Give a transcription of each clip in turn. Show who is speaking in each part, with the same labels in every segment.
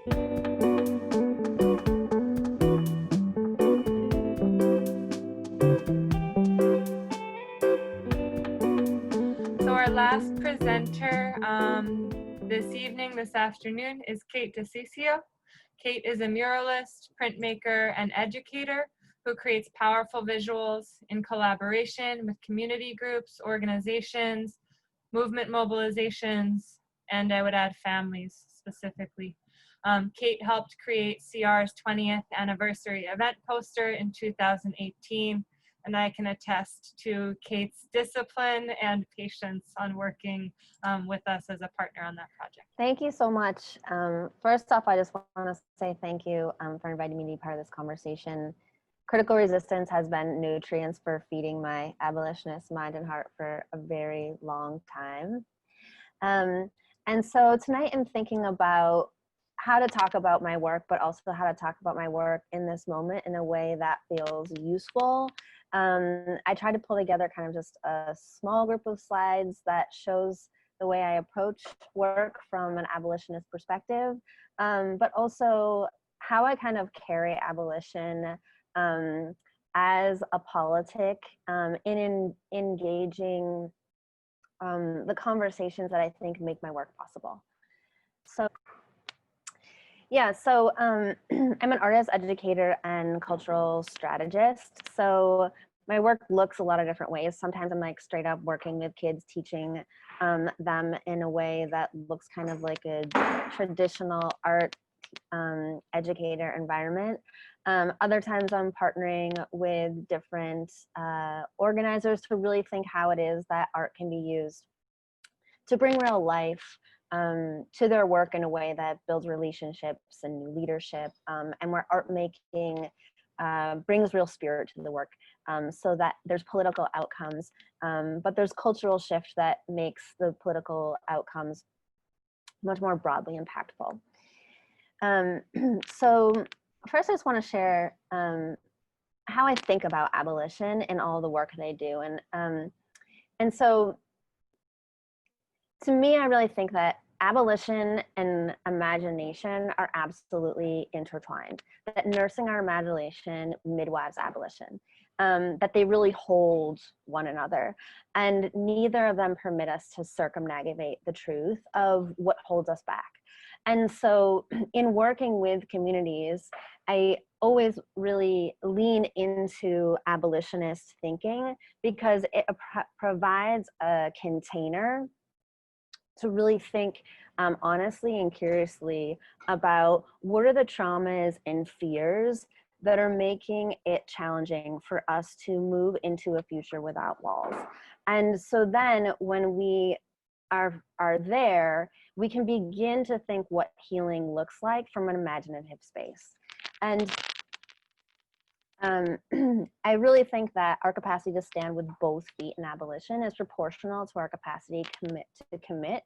Speaker 1: So our last presenter this afternoon, is Kate Deciccio. Kate is a muralist, printmaker, and educator who creates powerful visuals in collaboration with community groups, organizations, movement mobilizations, and I would add families specifically. Kate helped create CR's 20th anniversary event poster in 2018, and I can attest to Kate's discipline and patience on working with us as a partner on that project.
Speaker 2: Thank you so much. First off, I just want to say thank you for inviting me to be part of this conversation. Critical resistance has been nutrients for feeding my abolitionist mind and heart for a very long time. And so tonight I'm thinking about how to talk about my work, but also how to talk about my work in this moment in a way that feels useful. I tried to pull together kind of just a small group of slides that shows the way I approach work from an abolitionist perspective, but also how I kind of carry abolition as a politic in engaging the conversations that I think make my work possible. So yeah, so I'm an artist, educator, and cultural strategist. So my work looks a lot of different ways. Sometimes I'm like straight up working with kids, teaching them in a way that looks kind of like a traditional art educator environment. Other times I'm partnering with different organizers to really think how it is that art can be used to bring real life to their work in a way that builds relationships and new leadership, and where art making brings real spirit to the work, so that there's political outcomes, but there's cultural shift that makes the political outcomes much more broadly impactful. So first I just want to share how I think about abolition in all the work that I do. And so to me, I really think that abolition and imagination are absolutely intertwined, that nursing our imagination midwives abolition, that they really hold one another, and neither of them permit us to circumnavigate the truth of what holds us back. And so in working with communities, I always really lean into abolitionist thinking because it provides a container to really think honestly and curiously about what are the traumas and fears that are making it challenging for us to move into a future without walls. And so then when we are there, we can begin to think what healing looks like from an imaginative space. And I really think that our capacity to stand with both feet in abolition is proportional to our capacity to commit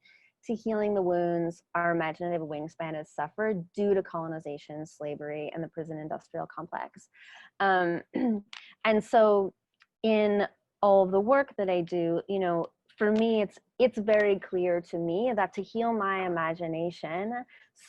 Speaker 2: to healing the wounds our imaginative wingspan has suffered due to colonization, slavery, and the prison industrial complex. And so in all of the work that I do, you know, for me, it's very clear to me that to heal my imagination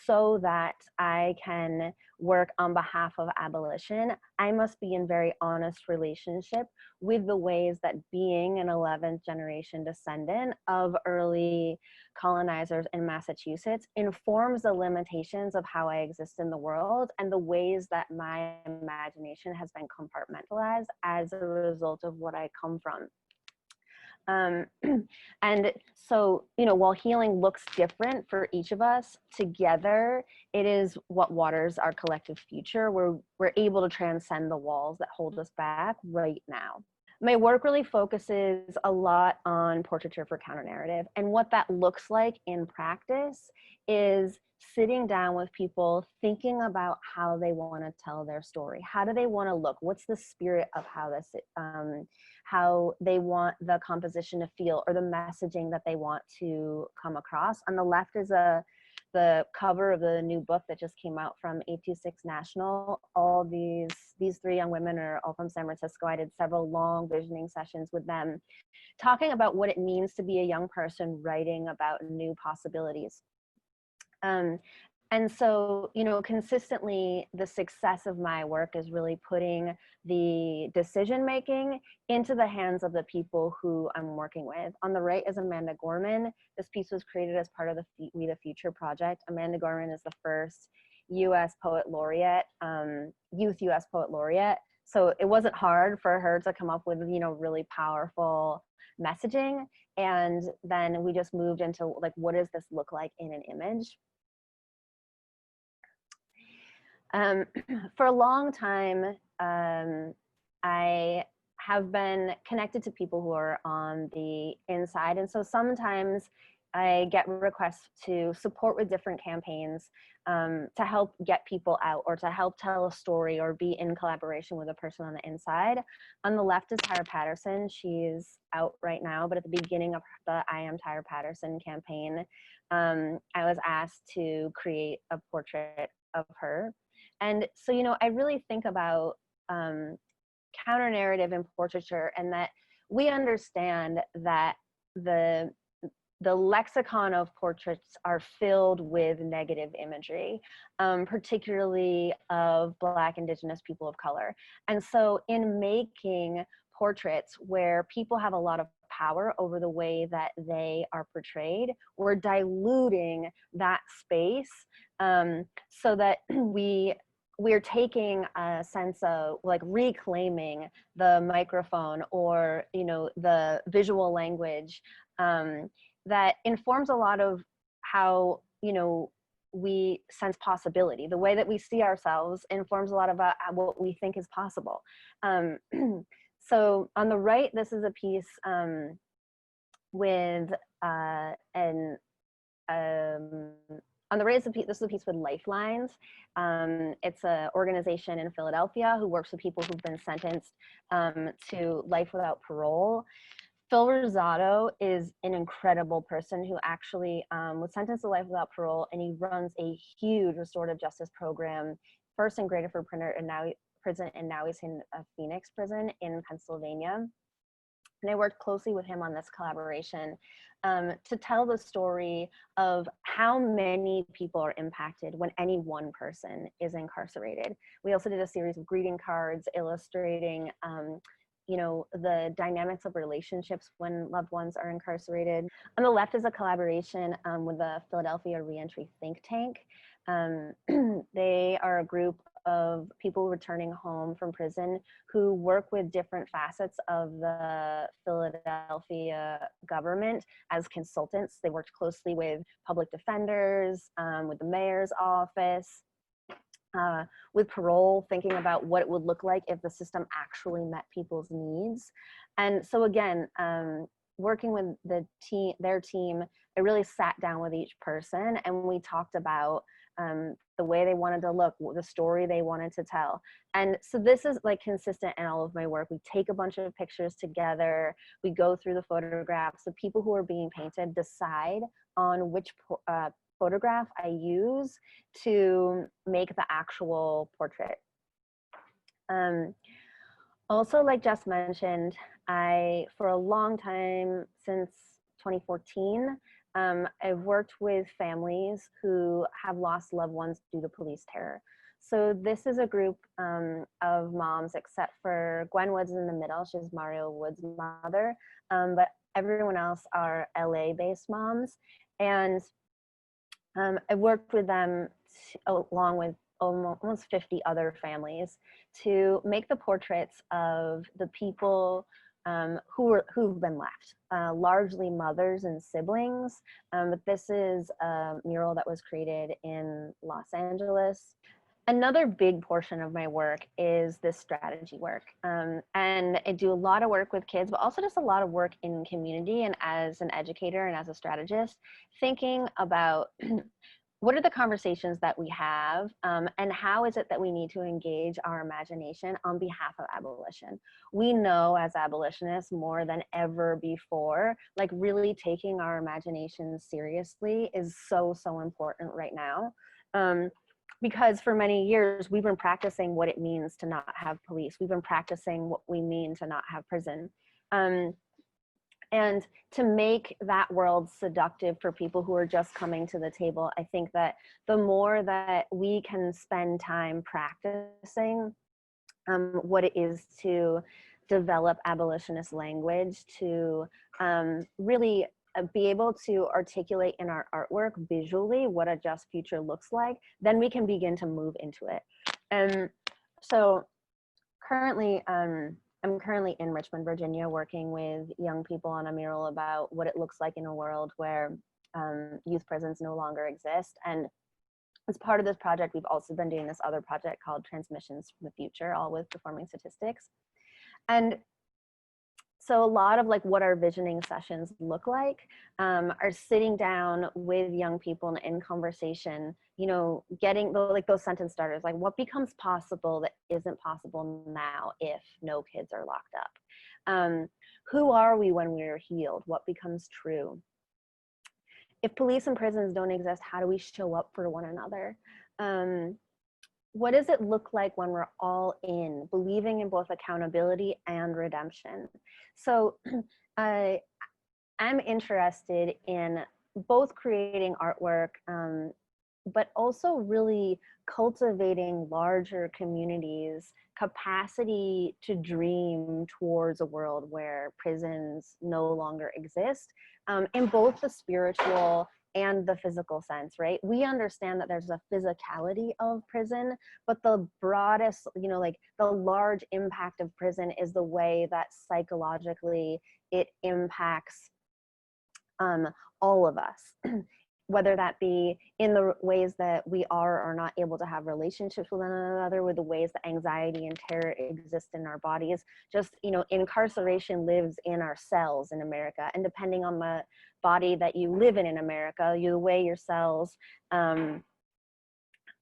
Speaker 2: so that I can work on behalf of abolition, I must be in very honest relationship with the ways that being an 11th generation descendant of early colonizers in Massachusetts informs the limitations of how I exist in the world and the ways that my imagination has been compartmentalized as a result of what I come from. And so, you know, while healing looks different for each of us, together, it is what waters our collective future, where we're able to transcend the walls that hold us back right now. My work really focuses a lot on portraiture for counter-narrative, and what that looks like in practice is sitting down with people, thinking about how they want to tell their story. How do they want to look? What's the spirit of how this, how they want the composition to feel, or the messaging that they want to come across. On the left is the cover of the new book that just came out from 826 National. All these three young women are all from San Francisco. I did several long visioning sessions with them, talking about what it means to be a young person writing about new possibilities. And so, you know, consistently, the success of my work is really putting the decision making into the hands of the people who I'm working with. On the right is Amanda Gorman. This piece was created as part of the We the Future project. Amanda Gorman is the first U.S. poet laureate, youth U.S. poet laureate. So it wasn't hard for her to come up with, you know, really powerful messaging. And then we just moved into like, what does this look like in an image? For a long time, I have been connected to people who are on the inside. And so sometimes I get requests to support with different campaigns to help get people out or to help tell a story or be in collaboration with a person on the inside. On the left is Tyra Patterson. She's out right now, but at the beginning of the I Am Tyra Patterson campaign, I was asked to create a portrait of her. And so, you know, I really think about counter narrative in portraiture, and that we understand that the lexicon of portraits are filled with negative imagery, particularly of Black, Indigenous, people of color. And so in making portraits where people have a lot of power over the way that they are portrayed, we're diluting that space so that we're taking a sense of like reclaiming the microphone or, you know, the visual language that informs a lot of how, you know, we sense possibility. The way that we see ourselves informs a lot about what we think is possible. So on the right, this is a piece with on the right, this is a piece with Lifelines. It's an organization in Philadelphia who works with people who've been sentenced to life without parole. Phil Rosado is an incredible person who actually was sentenced to life without parole, and he runs a huge restorative justice program, first in Graterford prison, and now he's in a Phoenix prison in Pennsylvania. And I worked closely with him on this collaboration to tell the story of how many people are impacted when any one person is incarcerated. We also did a series of greeting cards illustrating you know, the dynamics of relationships when loved ones are incarcerated. On the left is a collaboration with the Philadelphia Reentry Think Tank. They are a group of people returning home from prison who work with different facets of the Philadelphia government as consultants. They worked closely with public defenders, with the mayor's office, with parole, thinking about what it would look like if the system actually met people's needs. And so again, working with their team, I really sat down with each person and we talked about the way they wanted to look, the story they wanted to tell. And so this is like consistent in all of my work. We take a bunch of pictures together, we go through the photographs. The people who are being painted decide on which photograph I use to make the actual portrait. Also, like Jess mentioned, for a long time, since 2014, I've worked with families who have lost loved ones due to police terror. So this is a group of moms, except for Gwen Woods in the middle. She's Mario Woods' mother, but everyone else are LA-based moms. And I worked with them along with almost 50 other families to make the portraits of the people who've been left, largely mothers and siblings. But this is a mural that was created in Los Angeles. Another big portion of my work is this strategy work. And I do a lot of work with kids, but also just a lot of work in community and as an educator and as a strategist, thinking about what are the conversations that we have and how is it that we need to engage our imagination on behalf of abolition? We know as abolitionists more than ever before, like really taking our imagination seriously is so, so important right now. Because for many years, we've been practicing what it means to not have police. We've been practicing what we mean to not have prison. And to make that world seductive for people who are just coming to the table, I think that the more that we can spend time practicing what it is to develop abolitionist language, to really be able to articulate in our artwork visually what a just future looks like, then we can begin to move into it. And so currently, I'm currently in Richmond, Virginia, working with young people on a mural about what it looks like in a world where youth prisons no longer exist. And as part of this project, we've also been doing this other project called Transmissions from the Future, all with performing statistics. And so a lot of like what our visioning sessions look like are sitting down with young people and in conversation, you know, getting like those sentence starters, like what becomes possible that isn't possible now if no kids are locked up? Who are we when we're healed? What becomes true? If police and prisons don't exist, how do we show up for one another? What does it look like when we're all in, believing in both accountability and redemption? So I'm interested in both creating artwork, but also really cultivating larger communities' capacity to dream towards a world where prisons no longer exist, in both the spiritual and the physical sense, right? We understand that there's a physicality of prison, but the broadest, you know, like the large impact of prison is the way that psychologically it impacts all of us, whether that be in the ways that we are or not able to have relationships with one another, with the ways that anxiety and terror exist in our bodies. Just, you know, incarceration lives in our cells in America, and depending on the body that you live in America, the way your cells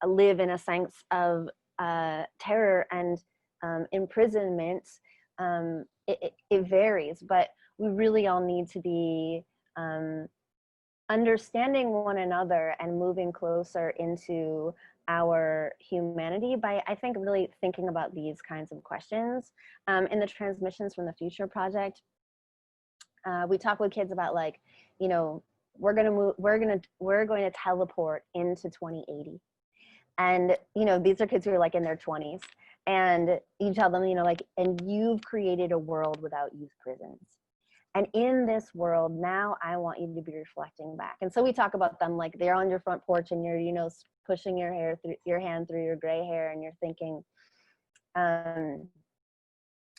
Speaker 2: live in a sense of terror and imprisonment, it varies, but we really all need to be understanding one another and moving closer into our humanity by, I think, really thinking about these kinds of questions. In the Transmissions from the Future project, we talk with kids about, like, you know, we're going to teleport into 2080. And, you know, these are kids who are like in their 20s. And you tell them, you know, like, and you've created a world without youth prisons. And in this world, now I want you to be reflecting back. And so we talk about them like they're on your front porch and you're, you know, pushing your hair through your hand through your gray hair, and you're thinking, and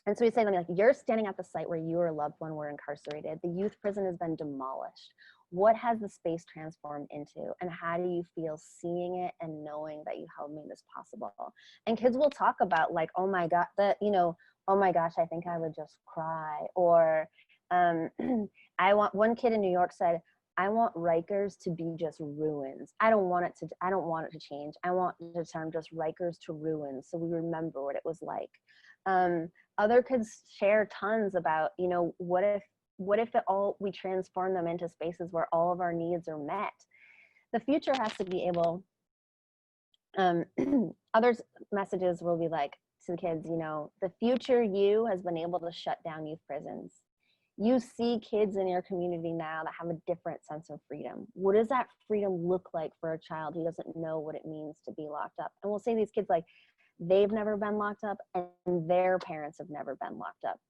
Speaker 2: so we say something like, you're standing at the site where you or a loved one were incarcerated. The youth prison has been demolished. What has the space transformed into? And how do you feel seeing it and knowing that you helped make this possible? And kids will talk about, like, oh my God, you know, oh my gosh, I think I would just cry. Or one kid in New York said, I want Rikers to be just ruins. I don't want it to change. I want the term just Rikers to ruins, so we remember what it was like. Other kids share tons about, you know, what if we transform them into spaces where all of our needs are met? The future has to be able, others messages will be like to the kids, you know, the future you has been able to shut down youth prisons. You see kids in your community now that have a different sense of freedom. What does that freedom look like for a child who doesn't know what it means to be locked up? And we'll say these kids, like, they've never been locked up and their parents have never been locked up.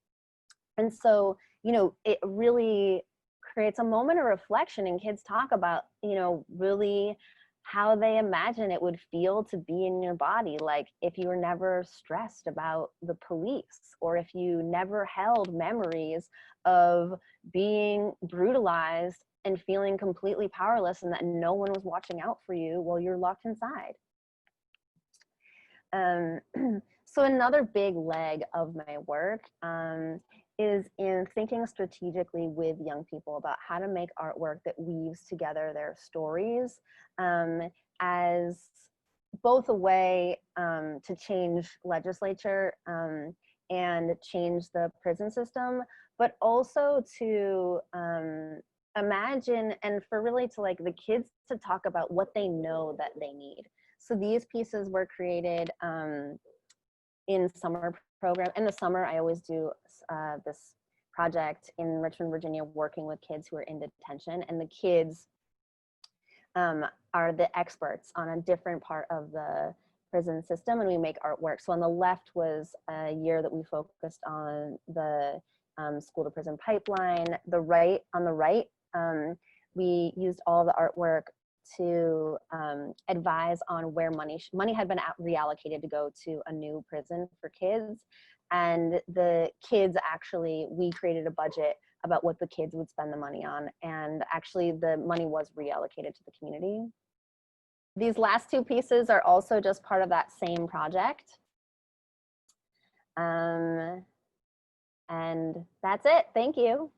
Speaker 2: And so, you know, it really creates a moment of reflection, and kids talk about, you know, really how they imagine it would feel to be in your body. Like, if you were never stressed about the police, or if you never held memories of being brutalized and feeling completely powerless and that no one was watching out for you while you're locked inside. So another big leg of my work is in thinking strategically with young people about how to make artwork that weaves together their stories as both a way to change legislature and change the prison system, but also to imagine, and for really to, like, the kids to talk about what they know that they need. So these pieces were created in summer program. In the summer, I always do this project in Richmond, Virginia, working with kids who are in detention, and the kids are the experts on a different part of the prison system, and we make artwork. So on the left was a year that we focused on the school to prison pipeline. On the right, we used all the artwork to advise on where money had been reallocated to go to a new prison for kids. And the kids actually, we created a budget about what the kids would spend the money on. And actually the money was reallocated to the community. These last two pieces are also just part of that same project. And that's it. Thank you.